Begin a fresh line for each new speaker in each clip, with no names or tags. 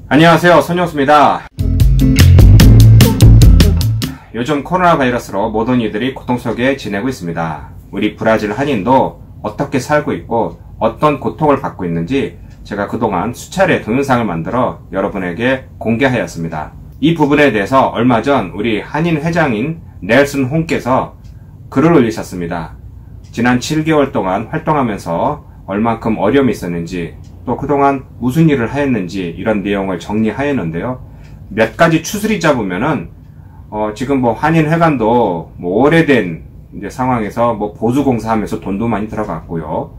안녕하세요, 손영수입니다. 요즘 코로나 바이러스로 모든 이들이 고통 속에 지내고 있습니다. 우리 브라질 한인도 어떻게 살고 있고 어떤 고통을 받고 있는지 제가 그동안 수차례 동영상을 만들어 여러분에게 공개하였습니다. 이 부분에 대해서 얼마 전 우리 한인 회장인 넬슨 홍께서 글을 올리셨습니다. 지난 7개월 동안 활동하면서 얼만큼 어려움이 있었는지, 또 그동안 무슨 일을 하였는지 이런 내용을 정리하였는데요. 몇 가지 추스리 잡으면은 지금 한인회관도 오래된 이제 상황에서 보수공사하면서 돈도 많이 들어갔고요.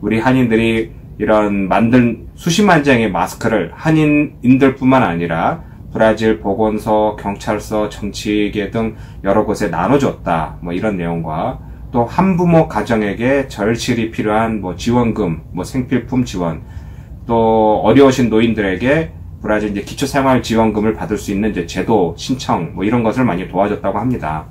우리 한인들이 이런 만든 수십만 장의 마스크를 한인인들뿐만 아니라 브라질 보건소, 경찰서, 정치계 등 여러 곳에 나눠줬다. 이런 내용과 또 한부모 가정에게 절실히 필요한 지원금, 생필품 지원, 또 어려우신 노인들에게 브라질 이제 기초생활지원금을 받을 수 있는 이제 제도 신청 이런 것을 많이 도와줬다고 합니다.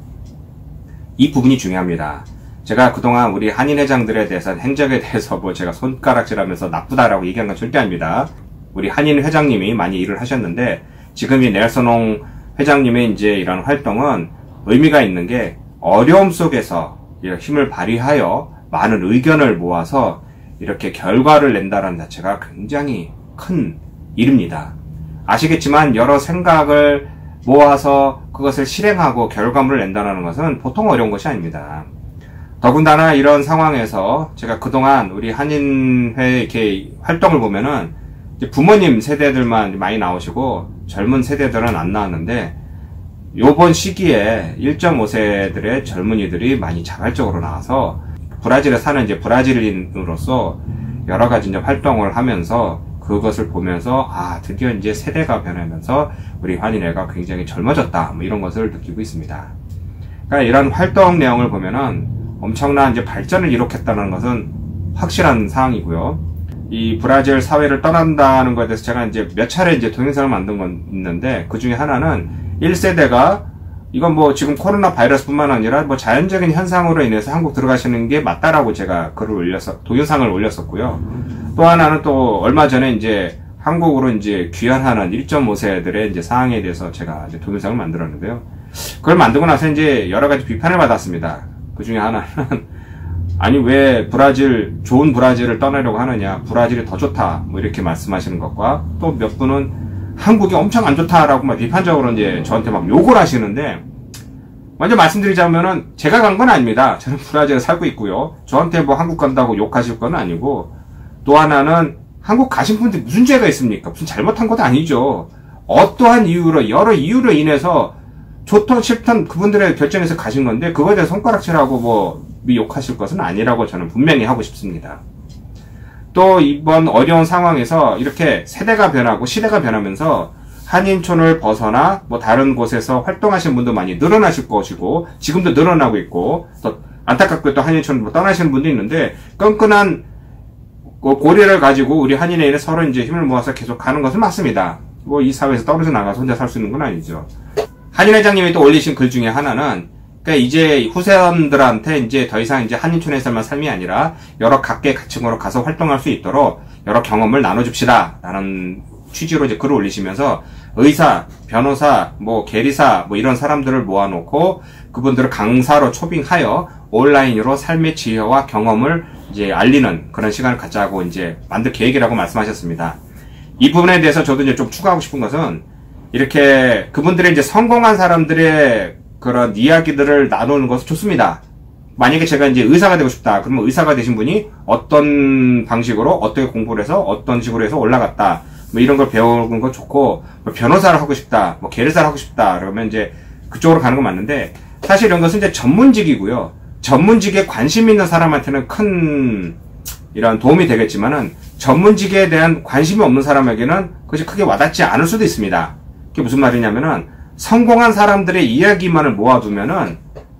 이 부분이 중요합니다. 제가 그동안 우리 한인 회장들에 대해서 행적에 대해서 제가 손가락질하면서 나쁘다라고 얘기한 건 절대 아닙니다. 우리 한인 회장님이 많이 일을 하셨는데 지금 이 넬슨 홍 회장님의 이제 이런 활동은 의미가 있는 게 어려움 속에서 힘을 발휘하여 많은 의견을 모아서 이렇게 결과를 낸다는 자체가 굉장히 큰 일입니다. 아시겠지만 여러 생각을 모아서 그것을 실행하고 결과물을 낸다는 것은 보통 어려운 것이 아닙니다. 더군다나 이런 상황에서 제가 그동안 우리 한인회 이렇게 활동을 보면은 이제 부모님 세대들만 많이 나오시고 젊은 세대들은 안 나왔는데 요번 시기에 1.5세들의 젊은이들이 많이 자발적으로 나와서 브라질에 사는 이제 브라질인으로서 여러 가지 이제 활동을 하면서 그것을 보면서 드디어 이제 세대가 변하면서 우리 한인회가 굉장히 젊어졌다 이런 것을 느끼고 있습니다. 그러니까 이런 활동 내용을 보면은 엄청난 이제 발전을 이룩했다는 것은 확실한 사항이고요. 이 브라질 사회를 떠난다는 것에 대해서 제가 이제 몇 차례 이제 동영상을 만든 건 있는데 그 중에 하나는 1세대가 이건 지금 코로나 바이러스뿐만 아니라 자연적인 현상으로 인해서 한국 들어가시는 게 맞다라고 제가 동영상을 올렸었고요. 또 하나는 또 얼마 전에 이제 한국으로 이제 귀환하는 1.5세들의 이제 상황에 대해서 제가 이제 동영상을 만들었는데요. 그걸 만들고 나서 이제 여러 가지 비판을 받았습니다. 그 중에 하나는 아니 왜 좋은 브라질을 떠나려고 하느냐, 브라질이 더 좋다 이렇게 말씀하시는 것과 또 몇 분은 한국이 엄청 안 좋다라고 비판적으로 이제 저한테 욕을 하시는데, 먼저 말씀드리자면은 제가 간 건 아닙니다. 저는 브라질에 살고 있고요. 저한테 한국 간다고 욕하실 건 아니고, 또 하나는 한국 가신 분들이 무슨 죄가 있습니까? 무슨 잘못한 것도 아니죠. 어떠한 이유로, 여러 이유로 인해서 좋던 싫던 그분들의 결정에서 가신 건데 그거에 대해 손가락질하고 욕하실 것은 아니라고 저는 분명히 하고 싶습니다. 또 이번 어려운 상황에서 이렇게 세대가 변하고 시대가 변하면서 한인촌을 벗어나 다른 곳에서 활동하시는 분도 많이 늘어나실 것이고 지금도 늘어나고 있고, 또 안타깝게 또 한인촌을 떠나시는 분도 있는데 끈끈한 고리를 가지고 우리 한인회는 서로 이제 힘을 모아서 계속 가는 것은 맞습니다. 이 사회에서 떨어져 나가서 혼자 살 수 있는 건 아니죠. 한인 회장님이 또 올리신 글 중에 하나는, 그러니까 이제 후세원들한테 이제 더 이상 이제 한인촌에서만 삶이 아니라 여러 각계 각층으로 가서 활동할 수 있도록 여러 경험을 나눠줍시다 라는 취지로 이제 글을 올리시면서 의사, 변호사, 계리사 이런 사람들을 모아놓고 그분들을 강사로 초빙하여 온라인으로 삶의 지혜와 경험을 이제 알리는 그런 시간을 갖자고 이제 만들 계획이라고 말씀하셨습니다. 이 부분에 대해서 저도 이제 좀 추가하고 싶은 것은, 이렇게 그분들의 이제 성공한 사람들의 그런 이야기들을 나누는 것은 좋습니다. 만약에 제가 이제 의사가 되고 싶다. 그러면 의사가 되신 분이 어떤 방식으로 어떻게 공부를 해서 어떤 식으로 해서 올라갔다. 이런 걸 배우는 건 좋고, 변호사를 하고 싶다. 계리사를 하고 싶다. 그러면 이제 그쪽으로 가는 건 맞는데, 사실 이런 것은 이제 전문직이고요. 전문직에 관심 있는 사람한테는 큰 이런 도움이 되겠지만은 전문직에 대한 관심이 없는 사람에게는 그것이 크게 와닿지 않을 수도 있습니다. 그게 무슨 말이냐면은 성공한 사람들의 이야기만을 모아두면은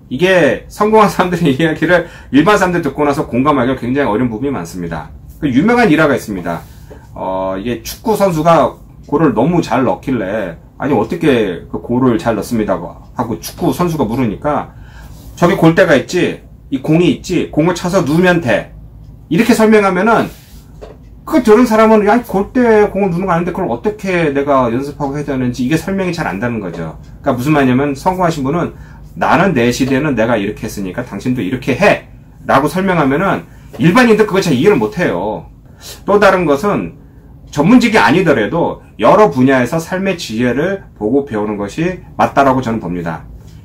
이게 성공한 사람들의 이야기를 일반 사람들 듣고 나서 공감하기가 굉장히 어려운 부분이 많습니다. 유명한 일화가 있습니다. 이게 축구 선수가 골을 너무 잘 넣길래 아니 어떻게 그 골을 잘 넣습니다 하고 축구 선수가 물으니까 저기 골대가 있지, 이 공이 있지, 공을 차서 누우면 돼. 이렇게 설명하면은 저런 사람은, 야, 골대 공을 누는 거 아는데 그걸 어떻게 내가 연습하고 해야 되는지 이게 설명이 잘 안 되는 거죠. 그러니까 무슨 말이냐면 성공하신 분은 나는 내 시대는 내가 이렇게 했으니까 당신도 이렇게 해. 라고 설명하면은 일반인들 그거 잘 이해를 못 해요. 또 다른 것은 전문직이 아니더라도 여러 분야에서 삶의 지혜를 보고 배우는 것이 맞다라고 저는 봅니다.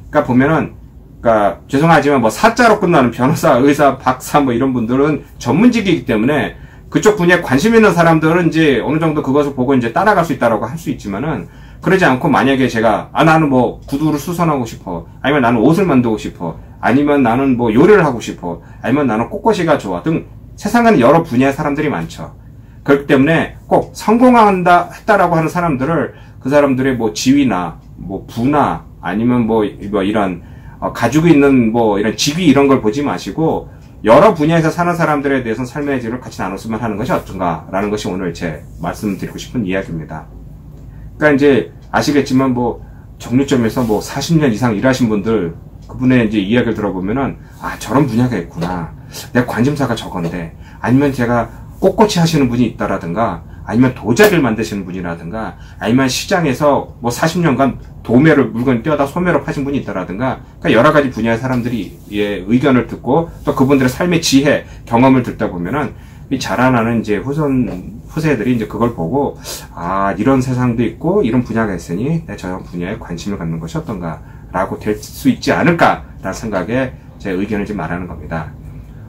그러니까 보면은, 그러니까 죄송하지만 뭐 사자로 끝나는 변호사, 의사, 박사 뭐 이런 분들은 전문직이기 때문에 그쪽 분야에 관심 있는 사람들은 이제 어느 정도 그것을 보고 이제 따라갈 수 있다라고 할 수 있지만은 그러지 않고 만약에 제가 나는 뭐 구두를 수선하고 싶어, 아니면 나는 옷을 만들고 싶어, 아니면 나는 뭐 요리를 하고 싶어, 아니면 나는 꽃꽂이가 좋아 등 세상에는 여러 분야의 사람들이 많죠. 그렇기 때문에 꼭 성공한다 했다라고 하는 사람들을 그 사람들의 뭐 지위나 뭐 부나 아니면 뭐 이런 가지고 있는 뭐 이런 직위 이런 걸 보지 마시고 여러 분야에서 사는 사람들에 대해서 삶의 질을 같이 나눴으면 하는 것이 어떤가라는 것이 오늘 제 말씀드리고 싶은 이야기입니다. 그러니까 이제 아시겠지만 뭐 정류점에서 뭐 40년 이상 일하신 분들 그분의 이제 이야기를 들어보면은 저런 분야가 있구나. 내 관심사가 저건데, 아니면 제가 꽃꽂이 하시는 분이 있다라든가, 아니면 도자기를 만드시는 분이라든가, 아니면 시장에서 뭐 40년간 도매를 물건 떼어다 소매로 파신 분이 있다라든가, 그러니까 여러 가지 분야의 사람들이 의견을 듣고 또 그분들의 삶의 지혜, 경험을 듣다 보면은 이 자라나는 이제 후세들이 이제 그걸 보고 이런 세상도 있고 이런 분야가 있으니 내 저런 분야에 관심을 갖는 것이 어떤가라고 될 수 있지 않을까라는 생각에 제 의견을 좀 말하는 겁니다.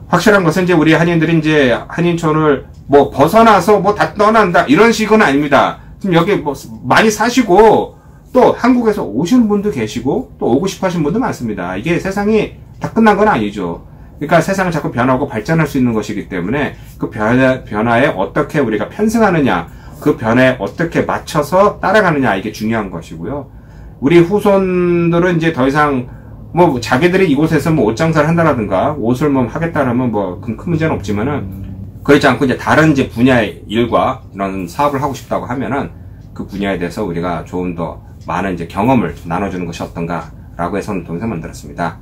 확실한 것은 이제 우리 한인들이 이제 한인촌을 뭐 벗어나서 뭐 다 떠난다 이런 식은 아닙니다. 지금 여기 뭐 많이 사시고 또 한국에서 오시는 분도 계시고 또 오고 싶어 하시는 분도 많습니다. 이게 세상이 다 끝난 건 아니죠. 그러니까 세상은 자꾸 변하고 발전할 수 있는 것이기 때문에 그 변화에 어떻게 우리가 편승하느냐, 그 변화에 어떻게 맞춰서 따라가느냐, 이게 중요한 것이고요. 우리 후손들은 이제 더 이상 뭐 자기들이 이곳에서 뭐 옷 장사를 한다라든가 옷을 뭐 하겠다라면 뭐 큰 문제는 없지만은 그렇지 않고 이제 다른 이제 분야의 일과 이런 사업을 하고 싶다고 하면은 그 분야에 대해서 우리가 조금 더 많은 이제 경험을 나눠주는 것이 어떤가라고 해서 동영상 만들었습니다.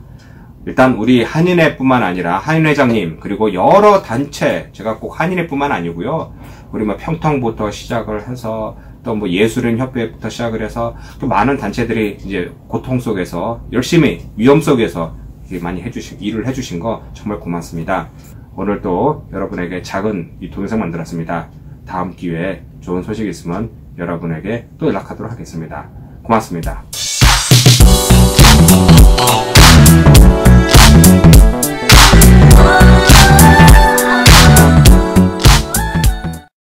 일단 우리 한인회뿐만 아니라 한인회장님 그리고 여러 단체, 제가 꼭 한인회뿐만 아니고요, 우리 뭐 평통부터 시작을 해서 또 뭐 예술인 협회부터 시작을 해서 또 많은 단체들이 이제 고통 속에서 열심히 위험 속에서 많이 일을 해주신 거 정말 고맙습니다. 오늘 또 여러분에게 작은 이 동영상 만들었습니다. 다음 기회에 좋은 소식이 있으면 여러분에게 또 연락하도록 하겠습니다. 고맙습니다.